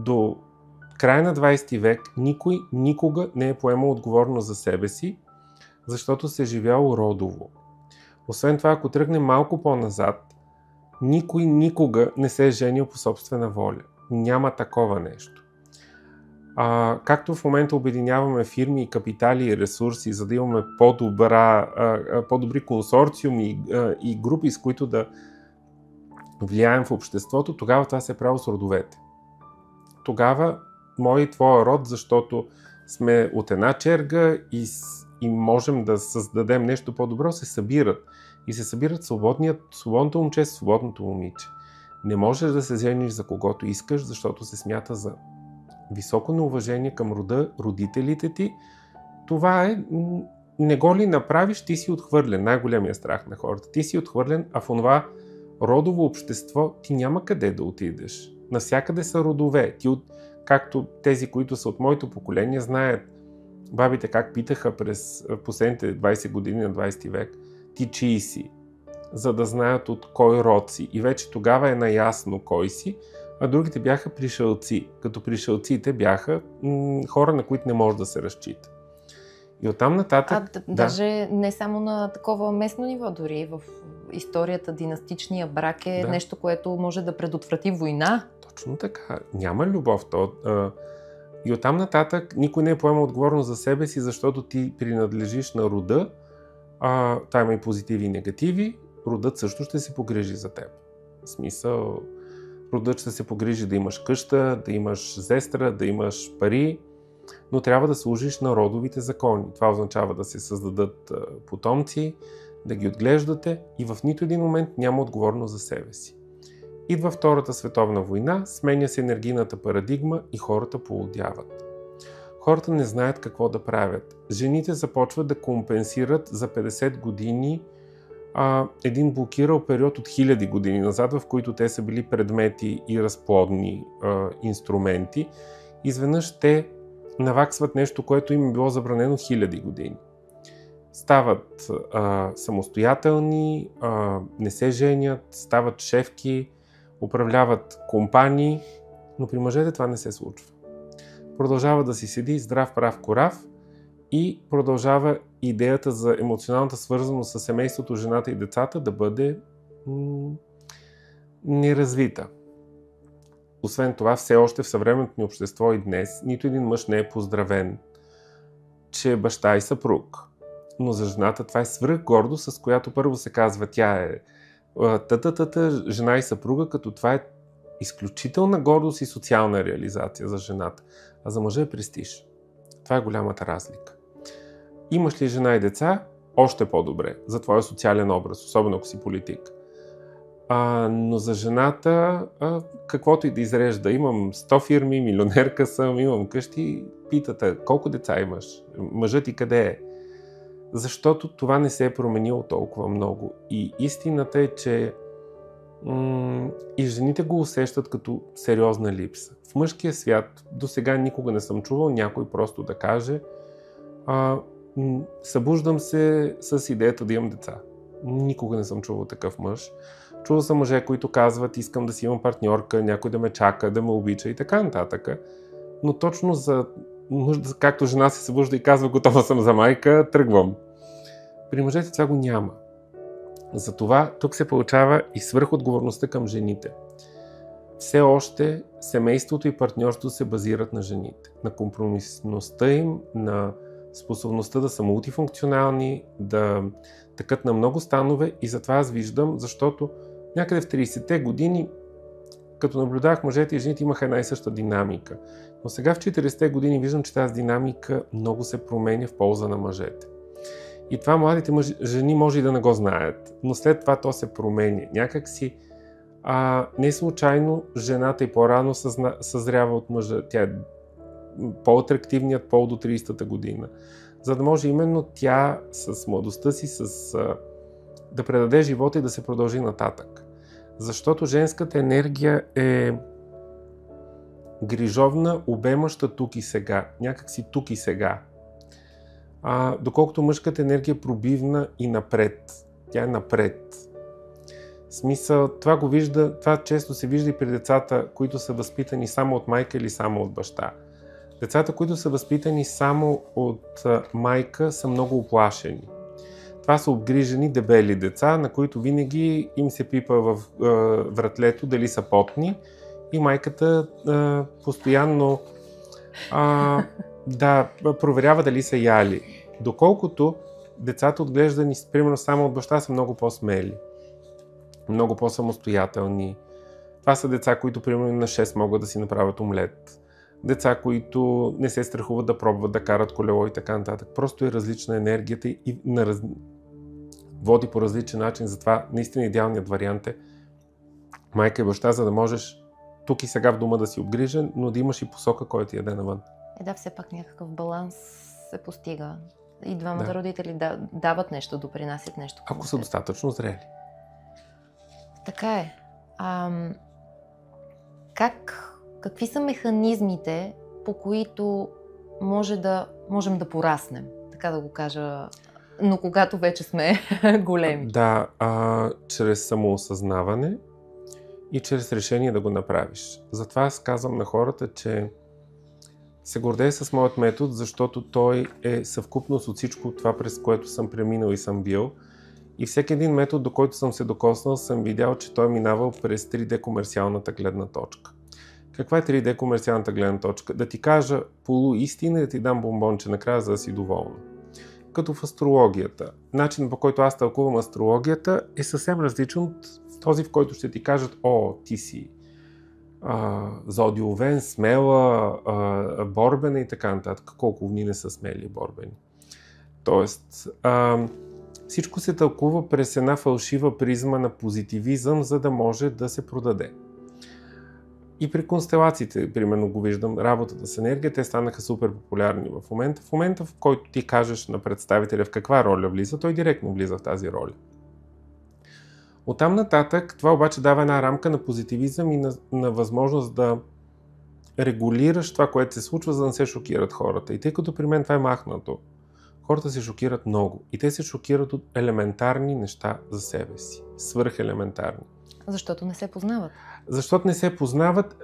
до края на 20 век никой никога не е поемал отговорност за себе си, защото се е живял родово. Освен това, ако тръгнем малко по-назад, никой никога не се е женил по собствена воля. Няма такова нещо. Както в момента обединяваме фирми и капитали и ресурси, за да имаме по-добри консорциуми и групи, с които да влияем в обществото, тогава това се е правило с родовете. Тогава мой и твоя род, защото сме от една черга и можем да създадем нещо по-добро, се събират. И се събират свободното момче с свободното момиче. Не можеш да се жениш за когото искаш, защото се смята за високо неуважение към рода, родителите ти. Това е, не го ли направиш, ти си отхвърлен. Най-големия страх на хората. Ти си отхвърлен, а в това родово общество ти няма къде да отидеш. Навсякъде са родове. Както тези, които са от моето поколение, знаят бабите как питаха през последните 20 години на 20 век, ти чий си, за да знаят от кой род си. И вече тогава е наясно кой си, а другите бяха пришълци. Като пришълците бяха хора, на които не може да се разчита. И оттам нататък... Даже не само на такова местно ниво, дори в историята династичния брак е нещо, което може да предотврати война. Точно така. Няма любов. И оттам нататък никой не е поемал отговорност за себе си, защото ти принадлежиш на рода. Та има и позитиви и негативи. Родът също ще се погрижи за теб. В смисъл, родът ще се погрижи да имаш къща, да имаш сестра, да имаш пари, но трябва да служиш на родовите закони. Това означава да се създадат потомци, да ги отглеждате и в нито един момент няма отговорност за себе си. Идва Втората световна война, сменя се енергийната парадигма и хората полудяват. Хората не знаят какво да правят. Жените започват да компенсират за 50 години един блокирал период от 1000 години назад, в които те са били предмети и разплодни инструменти. Изведнъж те наваксват нещо, което им е било забранено 1000 години. Стават самостоятелни, не се женят, стават шефки, управляват компании, но при мъжете това не се случва. Продължава да си седи здрав, прав, корав и продължава идеята за емоционалната свързаност с семейството, жената и децата да бъде неразвита. Освен това, все още в съвременното ни общество и днес нито един мъж не е поздравен, че е баща и съпруг. Но за жената това е свръхгордост, с която първо се казва тя е жена и съпруга, като това е изключителна гордост и социална реализация за жената. А за мъжа е престиж. Това е голямата разлика. Имаш ли жена и деца? Още по-добре за твоя социален образ, особено ако си политик. Но за жената, каквото и да изрежда, имам 100 фирми, милионерка съм, имам къщи, питате колко деца имаш, мъжът ти къде е? Защото това не се е променило толкова много. И истината е, че и жените го усещат като сериозна липса. В мъжкия свят до сега никога не съм чувал някой просто да каже събуждам се с идеята да имам деца. Никога не съм чувал такъв мъж. Чувал съм мъже, които казват искам да си имам партньорка, някой да ме чака, да ме обича и така нататък. Но точно за мъж, както жена се събужда и казва готова съм за майка, тръгвам. При мъжете това го няма. Затова тук се получава и свръхотговорността към жените. Все още семейството и партньорството се базират на жените. На компромисността им, на способността да са мултифункционални, да тъкат на много станове и затова аз виждам, защото някъде в 30-те години, като наблюдавах мъжете и жените, имаха една и съща динамика. Но сега в 40-те години виждам, че тази динамика много се променя в полза на мъжете. И това младите жени може и да не го знаят, но след това то се променя. Някак си не случайно жената и по-рано съзрява от мъжа. Тя е по-атрактивният пол до 30-та година. За да може именно тя с младостта си да предаде живота и да се продължи нататък. Защото женската енергия е грижовна, обемаща тук и сега. Някак си тук и сега. Доколкото мъжката енергия е пробивна и напред. Тя е напред. Смисъл, това често се вижда и при децата, които са възпитани само от майка или само от баща. Децата, които са възпитани само от майка, са много уплашени. Това са обгрижени, дебели деца, на които винаги им се пипа в вратлето дали са потни и майката постоянно проверява дали са яли. Доколкото децата, отглеждани примерно само от баща, са много по-смели, много по-самостоятелни. Това са деца, които примерно на 6 могат да си направят омлет. Деца, които не се страхуват да пробват да карат колело и така нататък. Просто е различна енергията и води по различен начин. Затова наистина идеалният вариант е майка и баща, за да можеш тук и сега в дома да си обгрижен, но да имаш и посока, който ти яде навън. Да, все пак някакъв баланс се постига. И двамата родители дават нещо, допринасят нещо. Ако са достатъчно зрели. Така е. Какви са механизмите, по които можем да пораснем, така да го кажа, но когато вече сме големи? Да, чрез самоосъзнаване и чрез решение да го направиш. Затова аз казвам на хората, че се гордея с моят метод, защото той е съвкупност от всичко това, през което съм преминал и съм бил. И всеки един метод, до който съм се докоснал, съм видял, че той е минавал през 3D комерциалната гледна точка. Каква е 3D комерциалната гледна точка? Да ти кажа полуистина и да ти дам бомбонче накрая, за да си доволна. Като в астрологията. Начинът, по който аз тълкувам астрологията, е съвсем различен от този, в който ще ти кажат: о, ти си зодиовен, смела, борбена и така нататък. Колко овни не са смели и борбени. Тоест, всичко се тълкува през една фалшива призма на позитивизъм, за да може да се продаде. И при констелациите, примерно, го виждам, работата с енергия, те станаха супер популярни в момента. В момента, в който ти кажеш на представителя в каква роля влиза, той директно влиза в тази роля. Оттам нататък, това обаче дава една рамка на позитивизъм и на възможност да регулираш това, което се случва, за да не се шокират хората. И тъй като при мен това е махнато, хората се шокират много. И те се шокират от елементарни неща за себе си. Свръхелементарни. Защото не се познават. Защото не се познават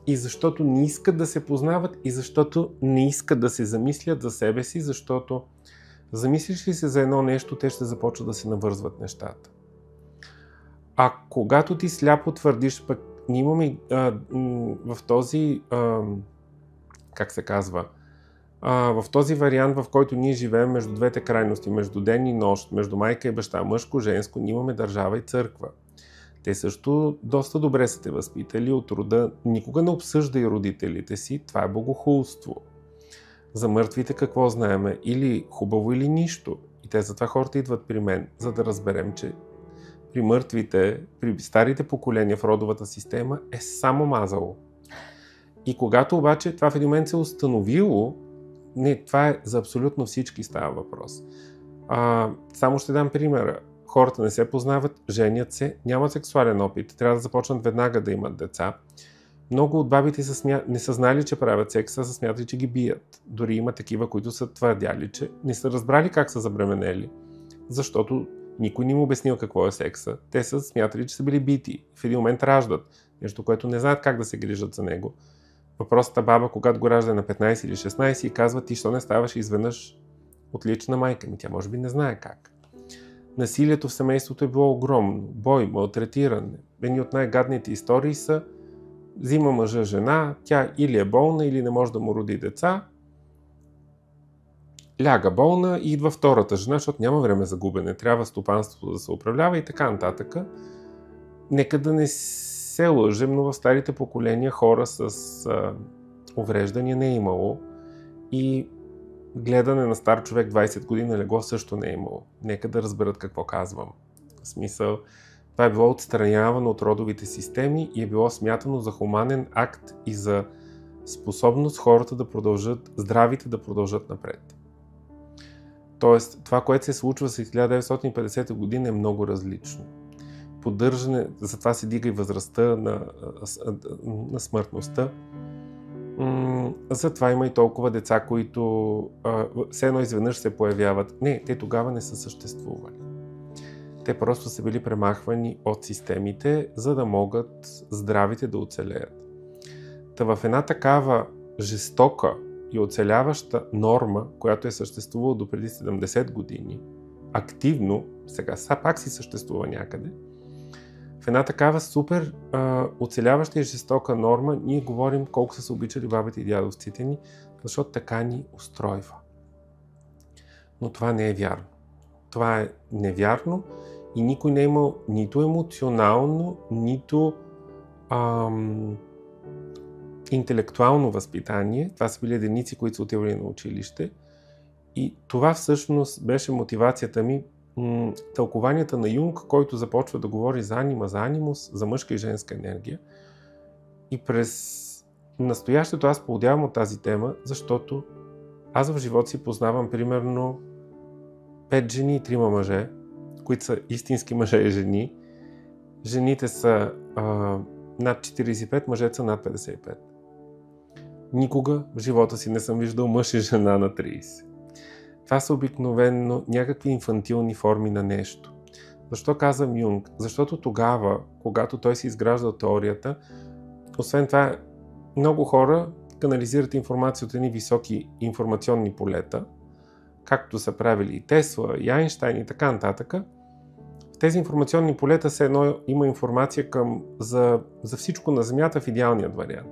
и защото не искат да се познават и защото не искат да се замислят за себе си, защото замислиш ли се за едно нещо, те ще започват да се навързват нещата. А когато ти сляпо твърдиш, пък ние имаме в този, как се казва, в този вариант, в който ние живеем между двете крайности, между ден и нощ, между майка и баща, мъжко, женско, ние имаме държава и църква. Те също доста добре са те възпитали от рода. Никога не обсъждай родителите си, това е богохулство. За мъртвите какво знаеме? Или хубаво, или нищо. И те затова хората идват при мен, за да разберем, че при мъртвите, при старите поколения в родовата система е само мазало. И когато обаче това в един момент се е установило, не, това е за абсолютно всички става въпрос. Само ще дам примера. Хората не се познават, женят се, нямат сексуален опит, трябва да започнат веднага да имат деца. Много от бабите не са знали, че правят секса, са смятали, че ги бият. Дори има такива, които са твърдяли, че не са разбрали как са забременели, защото никой не им обяснил какво е секса. Те са смятали, че са били бити. В един момент раждат нещо, което не знаят как да се грижат за него. Въпросата баба, когато го ражда на 15 или 16 и казва: ти що не ставаш изведнъж отлична майка? Тя може би не знае как. Насилието в семейството е било огромно. Бой, малтретиране. Едни от най-гадните истории са: взима мъжа жена, тя или е болна, или не може да му роди деца, ляга болна и идва втората жена, защото няма време за губене, трябва стопанството да се управлява и така нататък. Нека да не се лъжем, но в старите поколения хора с увреждания не е имало и гледане на стар човек 20 години легло също не е имало. Нека да разберат какво казвам. В смисъл, това е било отстранявано от родовите системи и е било смятано за хуманен акт и за способност хората да продължат, здравите да продължат напред. Тоест, това, което се случва след 1950 година е много различно. Поддържане, затова се дига и възрастта на смъртността. Затова има и толкова деца, които все едно изведнъж се появяват. Не, те тогава не са съществували. Те просто са били премахвани от системите, за да могат здравите да оцелеят. Та в една такава жестока и оцеляваща норма, която е съществувала до преди 70 години, активно, сега пак си съществува някъде, в една такава супер оцеляваща и жестока норма ние говорим колко са се обичали бабите и дядовците ни, защото така ни устройва. Но това не е вярно. Това е невярно и никой не е имал нито емоционално, нито интелектуално възпитание. Това са били единици, които са отивали на училище. И това всъщност беше мотивацията ми, тълкованията на Юнг, който започва да говори за анима, за анимус, за мъжка и женска енергия. И през настоящето аз поудявам от тази тема, защото аз в живота си познавам примерно 5 жени и 3 мъже, които са истински мъже и жени. Жените са над 45, мъжете са над 55. Никога в живота си не съм виждал мъж и жена на 30. Това са обикновено някакви инфантилни форми на нещо. Защо казвам Юнг? Защото тогава, когато той си изграждал теорията, освен това, много хора канализират информация от едни високи информационни полета, както са правили и Тесла, и Айнщайн и така нататък. В тези информационни полета все едно има информация за всичко на Земята в идеалният вариант.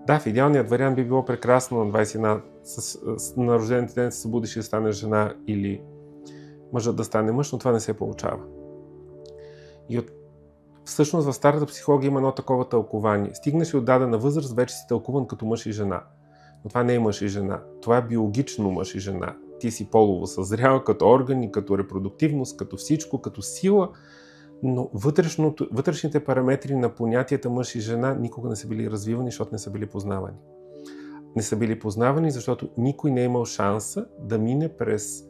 Да, в идеалният вариант би било прекрасно на 21 на рождените ден се събудиш и да стане жена или мъжът да стане мъж, но това не се получава. И всъщност в старата психология има едно такова тълкование. Стигнеш ли от дадена възраст, вече си тълкуван като мъж и жена. Но това не е мъж и жена. Това е биологично мъж и жена. Ти си полово съзрял като органи, като репродуктивност, като всичко, като сила, но вътрешните параметри на понятията мъж и жена никога не са били развивани, защото не са били познавани. Не са били познавани, защото никой не е имал шанса да мине през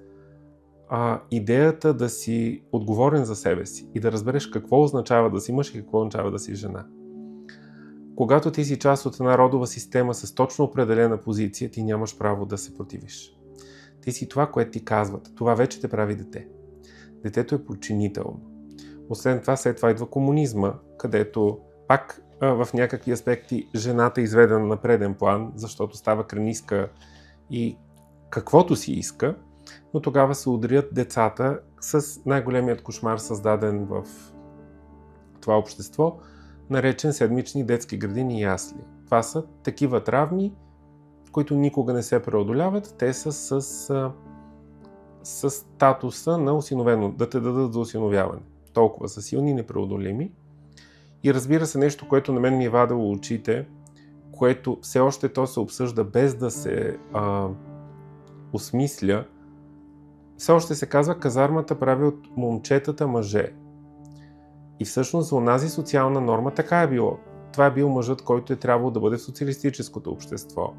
идеята да си отговорен за себе си и да разбереш какво означава да си мъж и какво означава да си жена. Когато ти си част от една родова система с точно определена позиция, ти нямаш право да се противиш. Ти си това, което ти казват. Това вече те прави дете. Детето е подчинително. Освен това, след това идва комунизма, където пак в някакви аспекти жената е изведена на преден план, защото става крениска и каквото си иска, но тогава се удрят децата с най-големият кошмар, създаден в това общество, наречен седмични детски градини и ясли. Това са такива травми, които никога не се преодоляват. Те са с статуса на осиновено, да те дадат за осиновяване. Толкова са силни и непреодолими. И разбира се, нещо, което на мен ми е вадало очите, което все още то се обсъжда без да се осмисля, все още се казва, казармата прави от момчетата мъже. И всъщност за онази социална норма така е било. Това е бил мъжът, който е трябвало да бъде в социалистическото общество.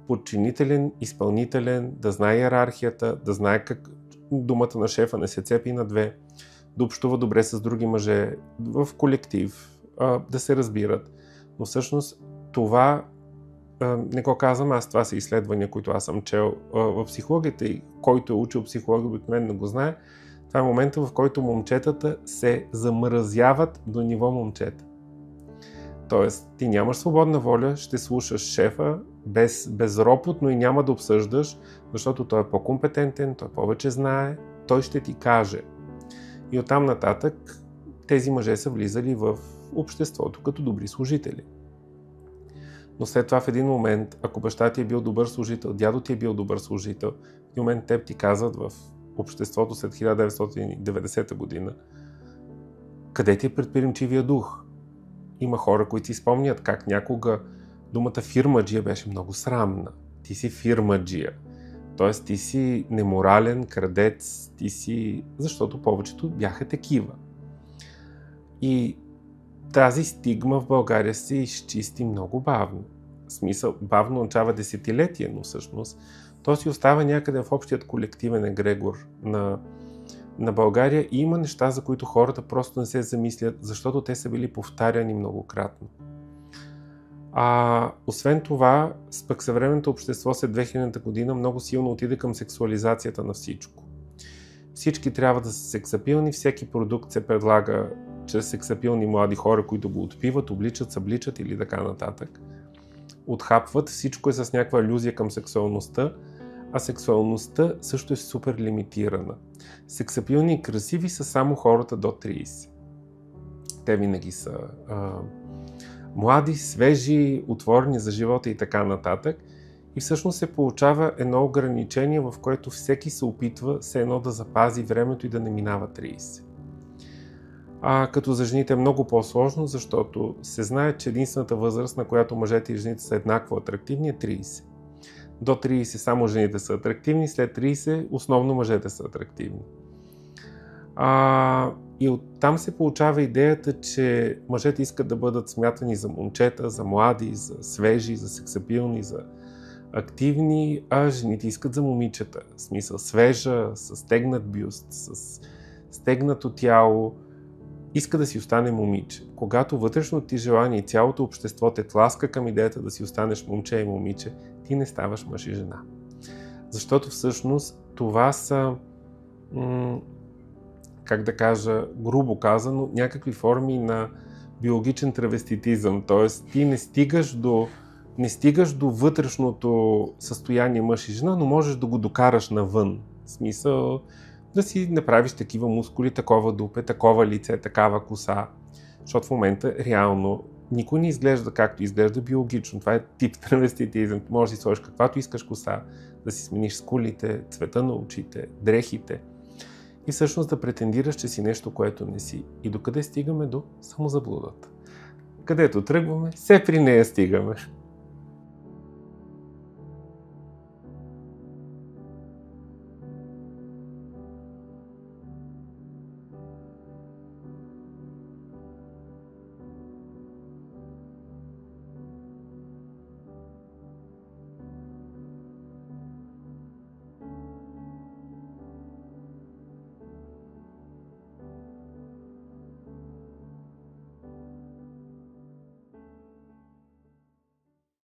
Подчинителен, изпълнителен, да знае иерархията, да знае как думата на шефа не се цепи на две, да общува добре с други мъже, в колектив, да се разбират. Но всъщност това не го казвам аз, това са изследвания, които аз съм чел в психологията и който е учил психология обикновено го знае. Това е момента, в който момчетата се замразяват до ниво момчета. Тоест, ти нямаш свободна воля, ще слушаш шефа без ропот, но и няма да обсъждаш, защото той е по-компетентен, той повече знае, той ще ти каже. И оттам нататък тези мъже са влизали в обществото като добри служители. Но след това в един момент, ако баща ти е бил добър служител, дядо ти е бил добър служител, в един момент теб ти казват в обществото след 1990 година, къде ти е предприемчивия дух? Има хора, които си спомнят как някога думата фирмаджия беше много срамна. Ти си фирмаджия. Тоест ти си неморален, крадец, ти си... защото повечето бяха такива. И тази стигма в България се изчисти много бавно. В смисъл, бавно означава десетилетие, но всъщност то си остава някъде в общият колективен егрегор на България и има неща, за които хората просто не се замислят, защото те са били повтаряни многократно. Освен това, пък съвременното общество след 2000 година много силно отиде към сексуализацията на всичко. всички трябва да са сексапилни, всеки продукт се предлага чрез сексапилни млади хора, които го отпиват, обличат, събличат или така нататък. Отхапват, всичко е с някаква алюзия към сексуалността, а сексуалността също е супер лимитирана. Сексапилни и красиви са само хората до 30. Те винаги са млади, свежи, отворени за живота и така нататък. И всъщност се получава едно ограничение, в което всеки се опитва все едно да запази времето и да не минава 30. Като за жените е много по-сложно, защото се знае, че единствената възраст, на която мъжете и жените са еднакво атрактивни, е 30. До 30 само жените са атрактивни, след 30 основно мъжете са атрактивни. И оттам се получава идеята, че мъжете искат да бъдат смятани за момчета, за млади, за свежи, за сексапилни, за активни, а жените искат за момичета. В смисъл свежа, с стегнат бюст, с стегнато тяло. Иска да си остане момиче. Когато вътрешното ти желание и цялото общество те тласка към идеята да си останеш момче и момиче, ти не ставаш мъж и жена. Защото всъщност това са, как да кажа, грубо казано, някакви форми на биологичен травеститизъм. Тоест ти не стигаш до вътрешното състояние мъж и жена, но можеш да го докараш навън. В смисъл да си направиш такива мускули, такова дупе, такова лице, такава коса. Защото в момента реално никой не изглежда както изглежда биологично. Това е тип травеститизъм. Можеш да си сложиш каквато искаш коса, да си смениш скулите, цвета на очите, дрехите и всъщност да претендираш, че си нещо, което не си. И докъде стигаме? До самозаблудата. Където тръгваме, все при нея стигаме.